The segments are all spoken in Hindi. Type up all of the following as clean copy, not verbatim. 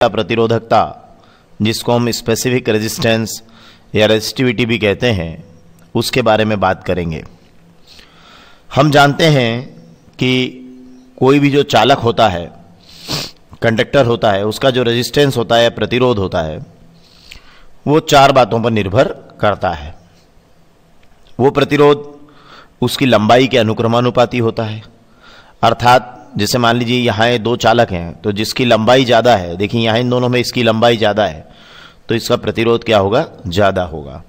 प्रतिरोधकता, जिसको हम स्पेसिफिक रेजिस्टेंस या रेजिस्टिविटी भी कहते हैं, उसके बारे में बात करेंगे। हम जानते हैं कि कोई भी जो चालक होता है, कंडक्टर होता है, उसका जो रेजिस्टेंस होता है, प्रतिरोध होता है, वो चार बातों पर निर्भर करता है। वो प्रतिरोध उसकी लंबाई के अनुक्रमानुपाती होता है, अर्थात जैसे मान लीजिए यहाँ दो चालक हैं, तो जिसकी लंबाई ज़्यादा है, देखिए यहाँ इन दोनों में इसकी लंबाई ज़्यादा है, तो इसका प्रतिरोध क्या होगा, ज़्यादा होगा।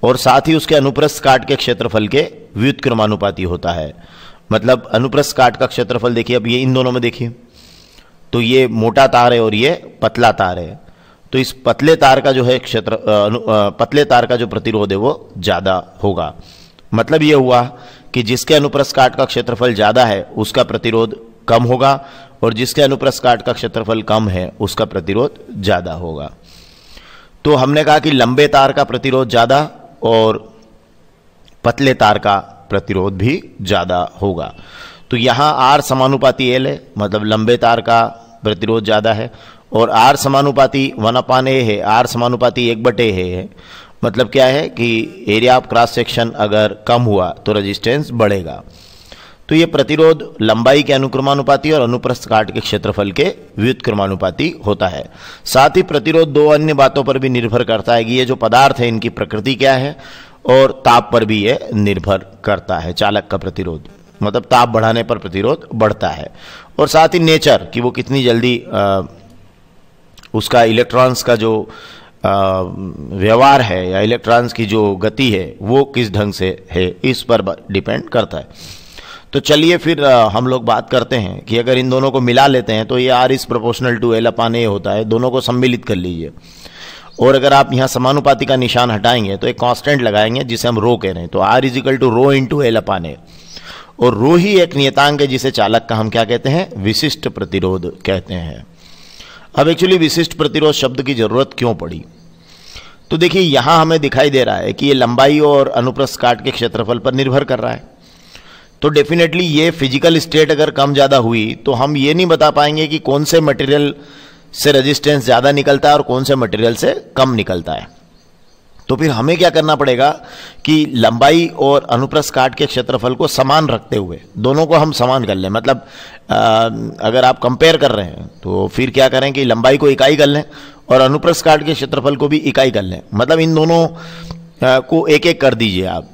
और साथ ही उसके अनुप्रस्थ काट के क्षेत्रफल के व्युत्क्रमानुपाती होता है। मतलब अनुप्रस्थ काट का क्षेत्रफल देखिए, अब ये इन दोनों में देखिए, तो ये मोटा तार है और ये पतला तार है, तो इस पतले तार का जो है पतले तार का जो प्रतिरोध है वो ज़्यादा होगा। मतलब ये हुआ कि जिसके अनुप्रस्थ काट का क्षेत्रफल ज़्यादा है उसका प्रतिरोध कम होगा, और जिसके अनुप्रस्थ काट का क्षेत्रफल कम है उसका प्रतिरोध ज़्यादा होगा। तो हमने कहा कि लंबे तार का प्रतिरोध ज़्यादा और पतले तार का प्रतिरोध भी ज़्यादा होगा। तो यहाँ R समानुपाती L है, मतलब लंबे तार का प्रतिरोध ज़्यादा है, और R समानुपाती 1/A है, R समानुपाती 1/A है। मतलब क्या है कि एरिया ऑफ क्रॉस सेक्शन अगर कम हुआ तो रेजिस्टेंस बढ़ेगा। तो ये प्रतिरोध लंबाई के अनुक्रमानुपाती और अनुप्रस्थ काट के क्षेत्रफल के व्युत्क्रमानुपाती होता है। साथ ही प्रतिरोध दो अन्य बातों पर भी निर्भर करता है कि ये जो पदार्थ है इनकी प्रकृति क्या है, और ताप पर भी ये निर्भर करता है। चालक का प्रतिरोध मतलब ताप बढ़ाने पर प्रतिरोध बढ़ता है, और साथ ही नेचर कि वो कितनी जल्दी उसका इलेक्ट्रॉन्स का जो व्यवहार है या इलेक्ट्रॉन्स की जो गति है वो किस ढंग से है, इस पर डिपेंड करता है। तो चलिए फिर हम लोग बात करते हैं कि अगर इन दोनों को मिला लेते हैं तो ये R is proportional to L/A होता है। दोनों को सम्मिलित कर लीजिए, और अगर आप यहाँ समानुपाती का निशान हटाएंगे तो एक कांस्टेंट लगाएंगे जिसे हम रो कह रहे हैं, तो R is equal to rho into L/A, और रो ही एक नियतांक है जिसे चालक का हम क्या कहते हैं, विशिष्ट प्रतिरोध कहते हैं। अब एक्चुअली विशिष्ट प्रतिरोध शब्द की जरूरत क्यों पड़ी, तो देखिए यहाँ हमें दिखाई दे रहा है कि ये लंबाई और अनुप्रस्थ काट के क्षेत्रफल पर निर्भर कर रहा है। तो डेफिनेटली ये फिजिकल स्टेट अगर कम ज़्यादा हुई तो हम ये नहीं बता पाएंगे कि कौन से मटेरियल से रेजिस्टेंस ज़्यादा निकलता है और कौन से मटेरियल से कम निकलता है। तो फिर हमें क्या करना पड़ेगा कि लंबाई और अनुप्रस्थ काट के क्षेत्रफल को समान रखते हुए दोनों को हम समान कर लें। मतलब अगर आप कंपेयर कर रहे हैं तो फिर क्या करें कि लंबाई को इकाई कर लें और अनुप्रस्थ काट के क्षेत्रफल को भी इकाई कर लें। मतलब इन दोनों को एक एक कर दीजिए आप,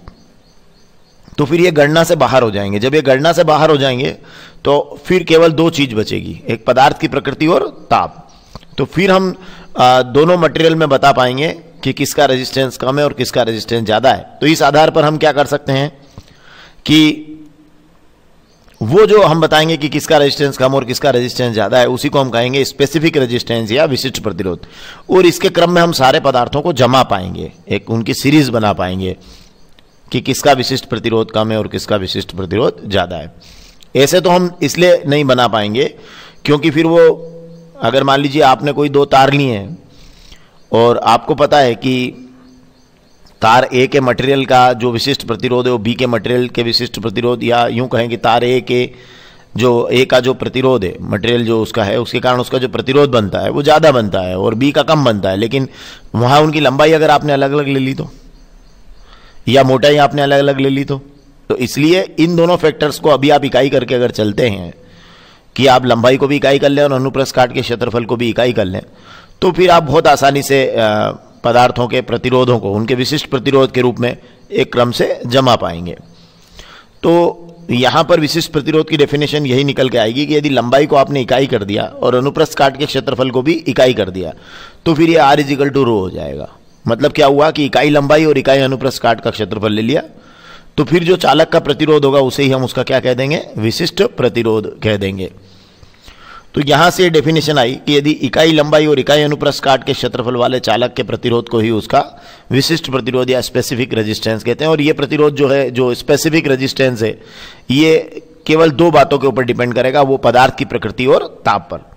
तो फिर ये गणना से बाहर हो जाएंगे। जब ये गणना से बाहर हो जाएंगे तो फिर केवल दो चीज बचेगी, एक पदार्थ की प्रकृति और ताप। तो फिर हम दोनों मटेरियल में बता पाएंगे कि किसका रेजिस्टेंस कम है और किसका रेजिस्टेंस ज़्यादा है। तो इस आधार पर हम क्या कर सकते हैं कि वो जो हम बताएंगे कि किसका रेजिस्टेंस कम और किसका रेजिस्टेंस ज़्यादा है, उसी को हम कहेंगे स्पेसिफिक रेजिस्टेंस या विशिष्ट प्रतिरोध। और इसके क्रम में हम सारे पदार्थों को जमा पाएंगे, एक उनकी सीरीज बना पाएंगे कि किसका विशिष्ट प्रतिरोध कम है और किसका विशिष्ट प्रतिरोध ज़्यादा है। ऐसे तो हम इसलिए नहीं बना पाएंगे क्योंकि फिर वो अगर मान लीजिए आपने कोई दो तार लिए हैं और आपको पता है कि तार ए के मटेरियल का जो विशिष्ट प्रतिरोध है वो बी के मटेरियल के विशिष्ट प्रतिरोध, या यूं कहें कि तार ए के जो ए का जो प्रतिरोध है मटेरियल जो उसका है उसके कारण उसका जो प्रतिरोध बनता है वो ज़्यादा बनता है और बी का कम बनता है, लेकिन वहाँ उनकी लंबाई अगर आपने अलग अलग ले ली तो, या मोटाई आपने अलग अलग ले ली तो इसलिए इन दोनों फैक्टर्स को अभी आप इकाई करके अगर चलते हैं कि आप लंबाई को भी इकाई कर लें और अनुप्रस्थ काट के क्षेत्रफल को भी इकाई कर लें, तो फिर आप बहुत आसानी से पदार्थों के प्रतिरोधों को उनके विशिष्ट प्रतिरोध के रूप में एक क्रम से जमा पाएंगे। तो यहाँ पर विशिष्ट प्रतिरोध की डेफिनेशन यही निकल के आएगी कि यदि लंबाई को आपने इकाई कर दिया और अनुप्रस्थ काट के क्षेत्रफल को भी इकाई कर दिया तो फिर ये R इज इक्वल टू रो हो जाएगा। मतलब क्या हुआ कि इकाई लंबाई और इकाई अनुप्रस्थ काट का क्षेत्रफल ले लिया, तो फिर जो चालक का प्रतिरोध होगा उसे ही हम उसका क्या कह देंगे, विशिष्ट प्रतिरोध कह देंगे। तो यहां से डेफिनेशन आई कि यदि इकाई लंबाई और इकाई अनुप्रस्थ काट के क्षेत्रफल वाले चालक के प्रतिरोध को ही उसका विशिष्ट प्रतिरोध या स्पेसिफिक रेजिस्टेंस कहते हैं। और ये प्रतिरोध जो है, जो स्पेसिफिक रेजिस्टेंस है, ये केवल दो बातों के ऊपर डिपेंड करेगा, वो पदार्थ की प्रकृति और ताप पर।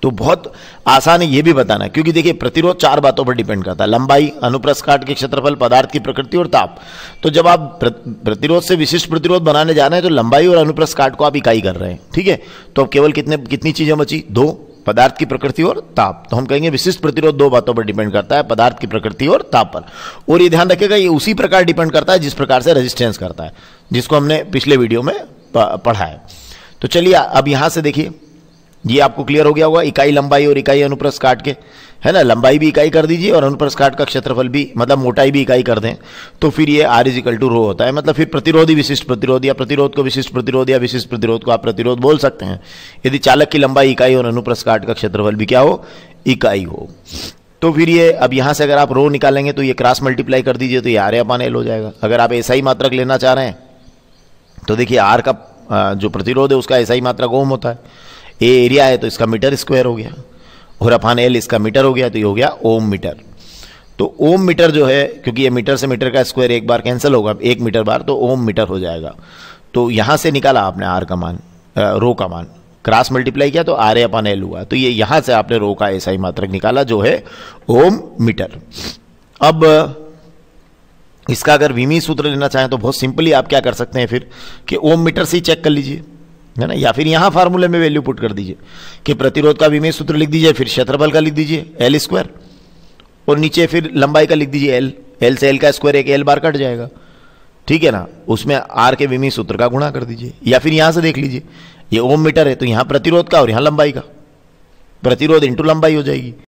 तो बहुत आसान है ये भी बताना, क्योंकि देखिए प्रतिरोध चार बातों पर डिपेंड करता है, लंबाई, अनुप्रस्थ काट के क्षेत्रफल, पदार्थ की प्रकृति और ताप। तो जब आप प्रतिरोध से विशिष्ट प्रतिरोध बनाने जा रहे हैं तो लंबाई और अनुप्रस्थ काट को आप इकाई कर रहे हैं, ठीक है। तो अब केवल कितनी चीजें बची, दो, पदार्थ की प्रकृति और ताप। तो हम कहेंगे विशिष्ट प्रतिरोध दो बातों पर डिपेंड करता है, पदार्थ की प्रकृति और ताप पर। और ये ध्यान रखिएगा ये उसी प्रकार डिपेंड करता है जिस प्रकार से रेजिस्टेंस करता है, जिसको हमने पिछले वीडियो में पढ़ा है। तो चलिए अब यहां से देखिए, ये आपको क्लियर हो गया होगा, इकाई लंबाई और इकाई अनुप्रस्थ काट के, है ना, लंबाई भी इकाई कर दीजिए और अनुप्रस्थ काट का क्षेत्रफल भी, मतलब मोटाई भी इकाई कर दें, तो फिर ये R = ρ होता है। मतलब फिर प्रतिरोध ही विशिष्ट प्रतिरोध, या प्रतिरोध को विशिष्ट प्रतिरोध, या विशिष्ट प्रतिरोध को आप प्रतिरोध बोल सकते हैं यदि चालक की लंबाई इकाई और अनुप्रस्थ काट का क्षेत्रफल भी क्या हो, इकाई हो। तो फिर ये अब यहां से अगर आप ρ निकालेंगे तो ये क्रॉस मल्टीप्लाई कर दीजिए तो ये R/L हो जाएगा। अगर आप SI मात्रक लेना चाह रहे हैं तो देखिए R का जो प्रतिरोध है उसका SI मात्रक ओम होता है, ए एरिया है तो इसका मीटर स्क्वायर हो गया, और अपान L इसका मीटर हो गया, तो ये हो गया ओम मीटर। तो ओम मीटर जो है, क्योंकि ये मीटर से मीटर का स्क्वायर एक बार कैंसिल होगा, 1 मीटर बार, तो ओम मीटर हो जाएगा। तो यहां से निकाला आपने R का मान, रो का मान, क्रॉस मल्टीप्लाई किया तो R/L हुआ। तो ये यहां से आपने रो का SI मात्रक निकाला जो है ओम मीटर। अब इसका अगर विमी सूत्र लेना चाहें तो बहुत सिंपली आप क्या कर सकते हैं फिर कि ओम मीटर से ही चेक कर लीजिए, है ना, या फिर यहां फार्मूले में वैल्यू पुट कर दीजिए कि प्रतिरोध का विमेय सूत्र लिख दीजिए, फिर क्षेत्रफल का लिख दीजिए L², और नीचे फिर लंबाई का लिख दीजिए L। L से L का स्क्वायर एक L बार कट जाएगा, ठीक है ना, उसमें R के विमेय सूत्र का गुणा कर दीजिए। या फिर यहां से देख लीजिए, ये ओम मीटर है तो यहां प्रतिरोध का और यहां लंबाई का, प्रतिरोध इंटू लंबाई हो जाएगी।